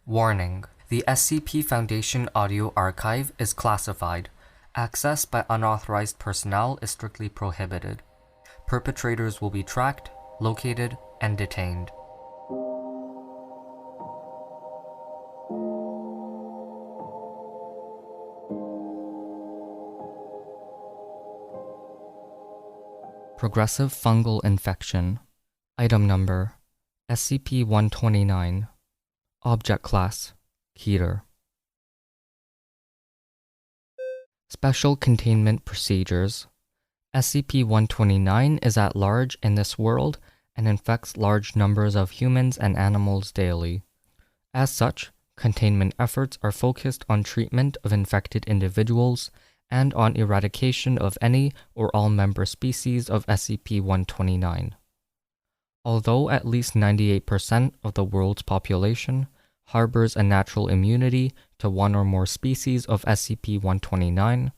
Warning: the SCP Foundation audio archive is classified. Access by unauthorized personnel is strictly prohibited. Perpetrators will be tracked, located, and detained. Progressive fungal infection. Item number: SCP-129. Object Class: Keter. Special Containment Procedures. SCP-129 is at large in this world and infects large numbers of humans and animals daily. As such, containment efforts are focused on treatment of infected individuals and on eradication of any or all member species of SCP-129. Although at least 98% of the world's population harbors a natural immunity to one or more species of SCP-129,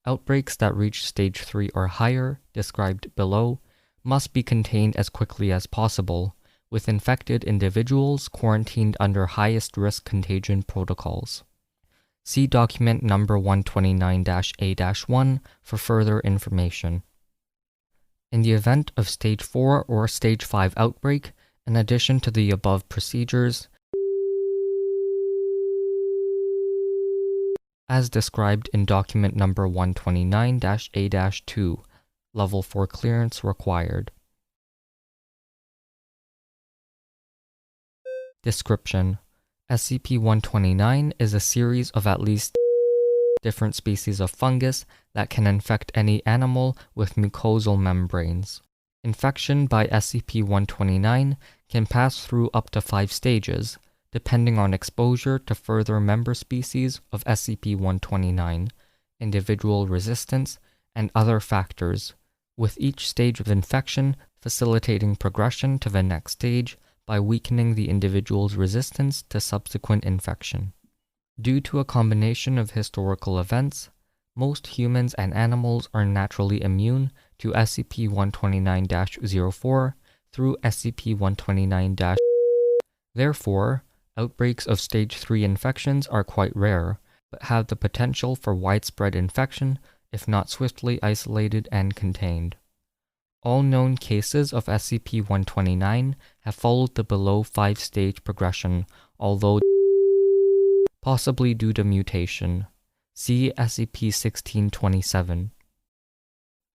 outbreaks that reach Stage 3 or higher, described below, must be contained as quickly as possible, with infected individuals quarantined under highest risk contagion protocols. See document number 129-A-1 for further information. In the event of Stage 4 or Stage 5 outbreak, in addition to the above procedures, as described in document number 129-A-2, Level 4 clearance required. Description: SCP-129 is a series of at least different species of fungus that can infect any animal with mucosal membranes. Infection by SCP-129 can pass through up to 5 stages, depending on exposure to further member species of SCP-129, individual resistance, and other factors, with each stage of infection facilitating progression to the next stage by weakening the individual's resistance to subsequent infection. Due to a combination of historical events, most humans and animals are naturally immune to SCP-129-04 through SCP-129-. Therefore, outbreaks of Stage 3 infections are quite rare, but have the potential for widespread infection if not swiftly isolated and contained. All known cases of SCP-129 have followed the below 5-stage progression, although possibly due to mutation. See SCP-1627.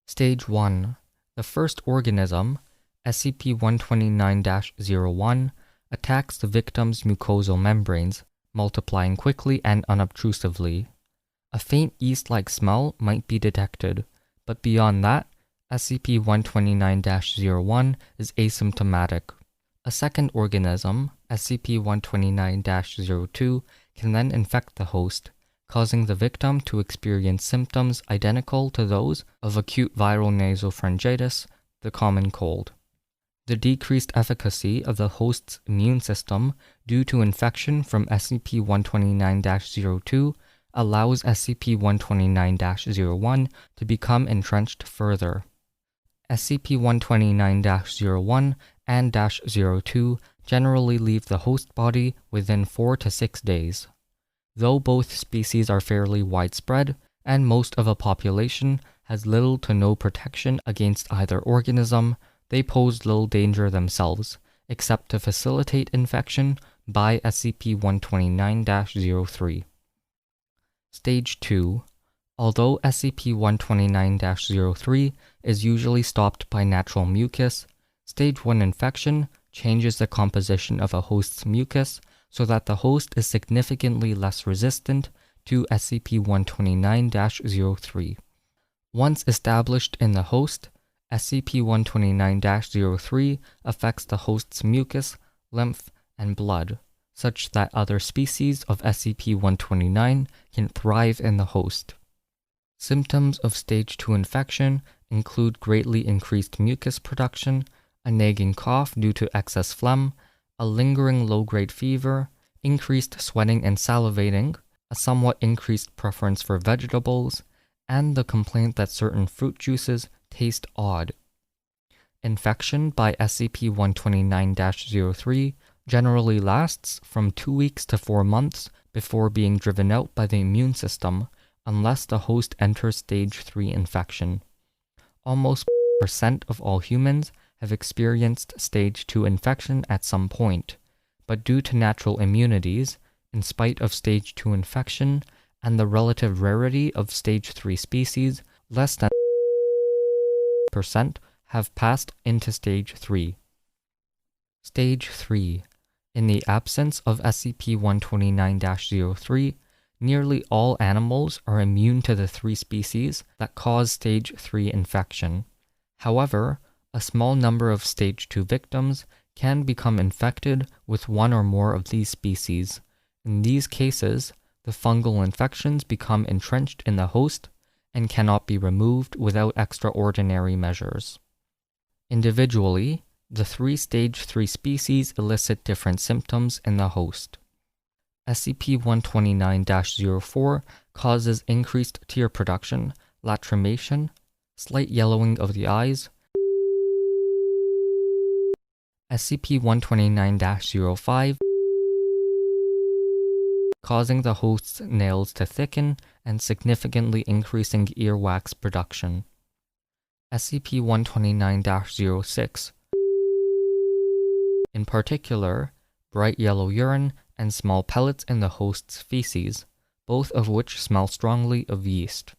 Stage 1. The first organism, SCP-129-01, attacks the victim's mucosal membranes, multiplying quickly and unobtrusively. A faint yeast-like smell might be detected, but beyond that, SCP-129-01 is asymptomatic. A second organism, SCP-129-02, can then infect the host, causing the victim to experience symptoms identical to those of acute viral nasopharyngitis, the common cold. The decreased efficacy of the host's immune system due to infection from SCP-129-02 allows SCP-129-01 to become entrenched further. SCP-129-01 and -02 generally leave the host body within 4 to 6 days. Though both species are fairly widespread, and most of a population has little to no protection against either organism, they pose little danger themselves, except to facilitate infection by SCP-129-03. Stage 2. Although SCP-129-03 is usually stopped by natural mucus, Stage 1 infection changes the composition of a host's mucus so that the host is significantly less resistant to SCP-129-03. Once established in the host, SCP-129-03 affects the host's mucus, lymph, and blood, such that other species of SCP-129 can thrive in the host. Symptoms of Stage 2 infection include greatly increased mucus production, a nagging cough due to excess phlegm, a lingering low-grade fever, increased sweating and salivating, a somewhat increased preference for vegetables, and the complaint that certain fruit juices taste odd. Infection by SCP-129-03 generally lasts from 2 weeks to 4 months before being driven out by the immune system unless the host enters stage 3 infection. Almost percent of all humans have experienced stage 2 infection at some point, but due to natural immunities, in spite of stage 2 infection and the relative rarity of stage 3 species, less than percent have passed into stage 3. Stage 3. In the absence of SCP-129-03, nearly all animals are immune to the 3 species that cause stage 3 infection. However, a small number of stage 2 victims can become infected with one or more of these species. In these cases, the fungal infections become entrenched in the host and cannot be removed without extraordinary measures. Individually, the 3 stage 3 species elicit different symptoms in the host. SCP-129-04 causes increased tear production, lacrimation, slight yellowing of the eyes. SCP-129-05 causing the host's nails to thicken and significantly increasing earwax production. SCP-129-06 in particular, bright yellow urine and small pellets in the host's feces, both of which smell strongly of yeast.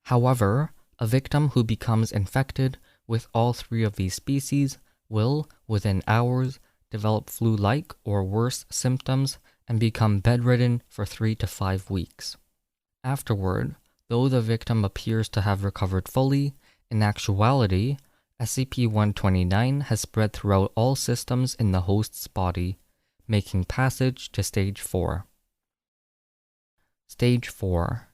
However, a victim who becomes infected with all 3 of these species will, within hours, develop flu-like or worse symptoms and become bedridden for 3 to 5 weeks. Afterward, though the victim appears to have recovered fully, in actuality, SCP-129 has spread throughout all systems in the host's body, making passage to Stage 4. Stage 4.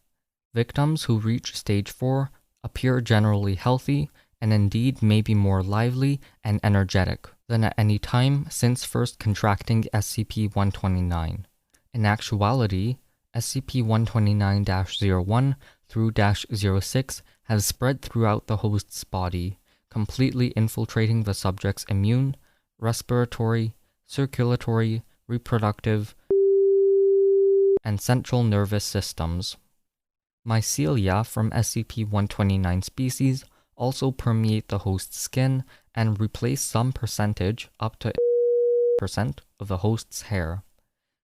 Victims who reach Stage 4 appear generally healthy and indeed may be more lively and energetic than at any time since first contracting SCP-129. In actuality, SCP-129-01 through -06 has spread throughout the host's body, completely infiltrating the subject's immune, respiratory, circulatory, reproductive, and central nervous systems. Mycelia from SCP-129 species also permeate the host's skin and replace some percentage, up to % of the host's hair.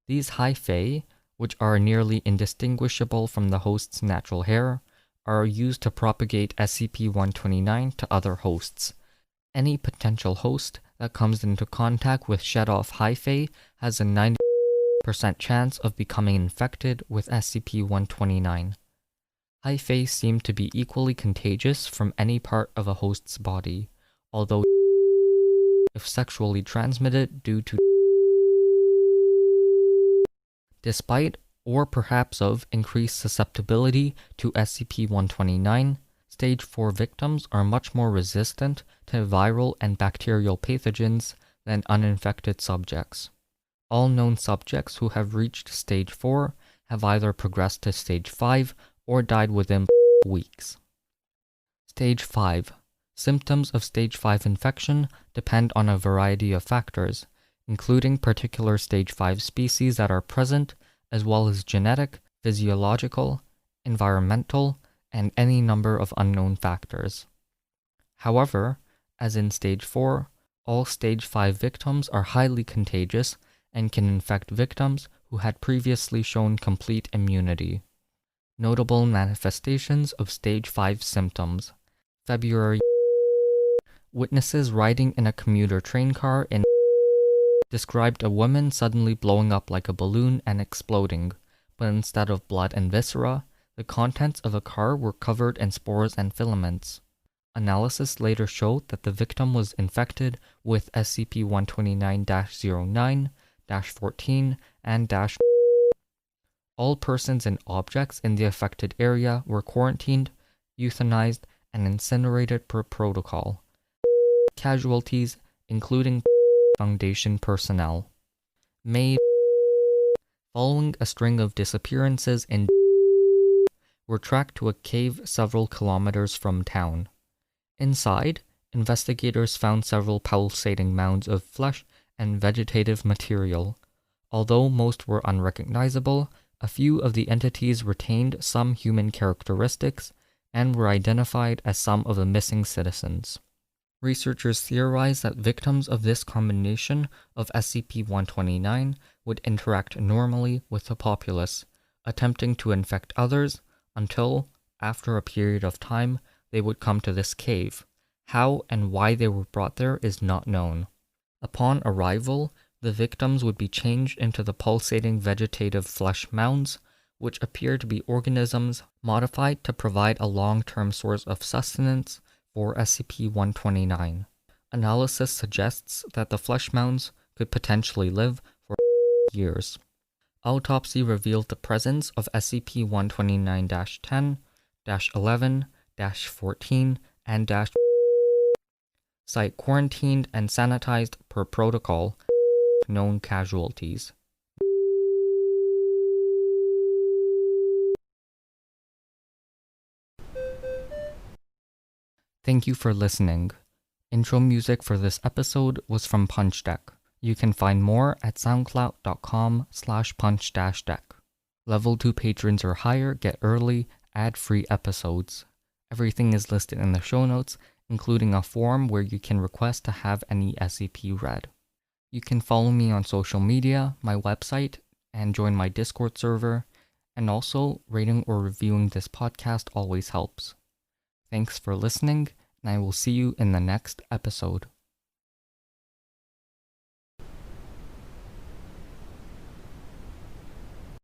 These hyphae, which are nearly indistinguishable from the host's natural hair, are used to propagate SCP-129 to other hosts. Any potential host that comes into contact with shed-off hyphae has a 90% chance of becoming infected with SCP-129. Hyphae seem to be equally contagious from any part of a host's body, although if sexually transmitted due to despite or perhaps of increased susceptibility to SCP-129, Stage 4 victims are much more resistant to viral and bacterial pathogens than uninfected subjects. All known subjects who have reached Stage 4 have either progressed to Stage 5 or died within weeks. Stage 5. Symptoms of Stage 5 infection depend on a variety of factors, including particular Stage 5 species that are present, as well as genetic, physiological, environmental, and any number of unknown factors. However, as in Stage 4, all Stage 5 victims are highly contagious and can infect victims who had previously shown complete immunity. Notable manifestations of Stage 5 symptoms. February. Witnesses riding in a commuter train car in described a woman suddenly blowing up like a balloon and exploding, but instead of blood and viscera, the contents of a car were covered in spores and filaments. Analysis later showed that the victim was infected with SCP-129-09, -14, and all persons and objects in the affected area were quarantined, euthanized, and incinerated per protocol. Casualties, including Foundation personnel. May. Following a string of disappearances were tracked to a cave several kilometers from town. Inside, investigators found several pulsating mounds of flesh and vegetative material. Although most were unrecognizable, a few of the entities retained some human characteristics and were identified as some of the missing citizens. Researchers theorize that victims of this combination of SCP-129 would interact normally with the populace, attempting to infect others until, after a period of time, they would come to this cave. How and why they were brought there is not known. Upon arrival, the victims would be changed into the pulsating vegetative flesh mounds, which appear to be organisms modified to provide a long-term source of sustenance for SCP-129. Analysis suggests that the flesh mounds could potentially live for years. Autopsy revealed the presence of SCP-129-10, -11, -14, and site quarantined and sanitized per protocol. Known casualties. Thank you for listening. Intro music for this episode was from Punch Deck. You can find more at soundcloud.com/punch-deck. Level 2 patrons or higher get early, ad-free episodes. Everything is listed in the show notes, including a form where you can request to have any SCP read. You can follow me on social media, my website, and join my Discord server, and also rating or reviewing this podcast always helps. Thanks for listening, and I will see you in the next episode.